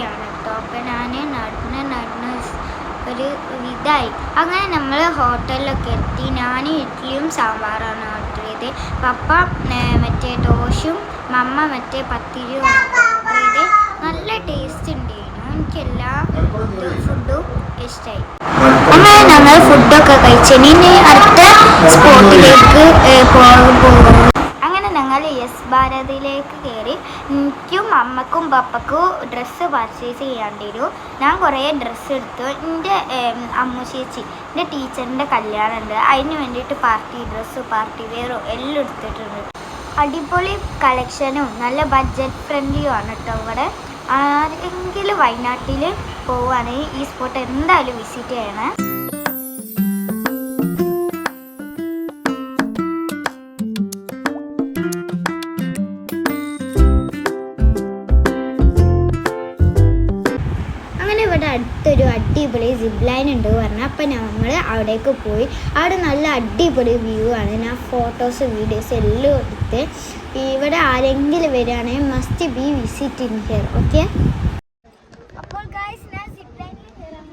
രാത്രിയാണ് കേട്ടോ. അപ്പം ഞാൻ നടന്ന് ഒരു ഇതായി. അങ്ങനെ നമ്മൾ ഹോട്ടലിലൊക്കെ എത്തി. ഞാൻ ഇഡ്ഡലിയും സാമ്പാറാണ് ഓർഡർ ചെയ്ത്. പപ്പ മറ്റേ ദോശയും മമ്മ മറ്റേ പത്തിരിയും ഓർഡർ ചെയ്ത്. നല്ല ടേസ്റ്റ് ഉണ്ടായിരുന്നു. എനിക്ക് എല്ലാ ഫുഡും ഇഷ്ടമായി. അങ്ങനെ ഞങ്ങൾ ഫുഡൊക്കെ കഴിച്ചതിന് ഇനി അടുത്ത സ്പോട്ടിലേക്ക് പോകും. അങ്ങനെ ഞങ്ങൾ യെസ് ഭാരതിലേക്ക് കയറി. എനിക്കും അമ്മക്കും പപ്പക്കും ഡ്രസ്സ് പർച്ചേസ് ചെയ്യാണ്ടിരുന്നു. ഞാൻ കുറേ ഡ്രസ്സ് എടുത്തു. എൻ്റെ അമ്മു ചേച്ചി എൻ്റെ ടീച്ചറിൻ്റെ കല്യാണം ഉണ്ട്, അതിന് വേണ്ടിയിട്ട് പാർട്ടി ഡ്രസ്സ് പാർട്ടി വെയറും എല്ലാം എടുത്തിട്ടുണ്ട്. അടിപൊളി കളക്ഷനും നല്ല ബഡ്ജറ്റ് ഫ്രണ്ട്ലിയും ആണ് കേട്ടോ. ഇവിടെ ആരെങ്കിലും വയനാട്ടിൽ പോവുകയാണെങ്കിൽ ഈ സ്പോട്ട് എന്തായാലും വിസിറ്റ് ചെയ്യണേ. ഇവിടെ അടുത്തൊരു അടിപൊളി സിപ്പ് ലൈൻ ഉണ്ട് പറഞ്ഞാൽ. അപ്പം നമ്മൾ അവിടേക്ക് പോയി. അവിടെ നല്ല അടിപൊളി വ്യൂ ആണ്. ഞാൻ ഫോട്ടോസ് വീഡിയോസ് എല്ലാം എടുത്ത്. ഇവിടെ ആരെങ്കിലും വരികയാണെങ്കിൽ must be visiting here. Okay, അപ്പോൾ ഗൈസ് ഞാൻ സിപ്പ് ലൈനിൽ കയറാൻ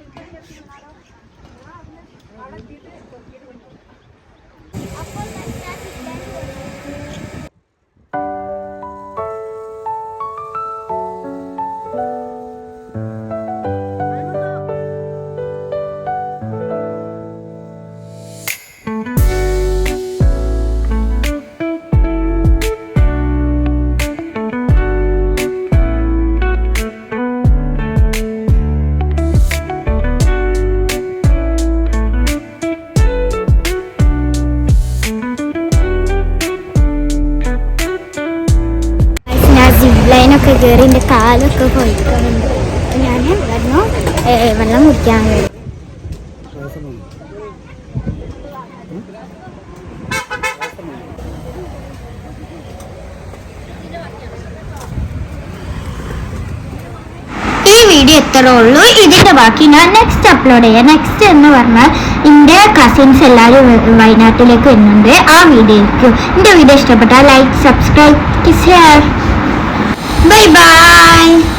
ലൈനൊക്കെ കയറി എൻ്റെ കാലൊക്കെ പോയിക്കുന്നുണ്ട്. ഞാൻ വെള്ളം കുടിക്കാൻ കഴിയും. ഈ വീഡിയോ എത്രേ ഉള്ളൂ. ഇതിൻ്റെ ബാക്കി ഞാൻ നെക്സ്റ്റ് അപ്ലോഡ് ചെയ്യാം. നെക്സ്റ്റ് എന്ന് പറഞ്ഞാൽ എൻ്റെ കസിൻസ് എല്ലാവരും വയനാട്ടിലേക്ക് വരുന്നുണ്ട്. ആ വീഡിയോയ്ക്കും എൻ്റെ വീഡിയോ ഇഷ്ടപ്പെട്ടാൽ like, subscribe, share. Bye bye.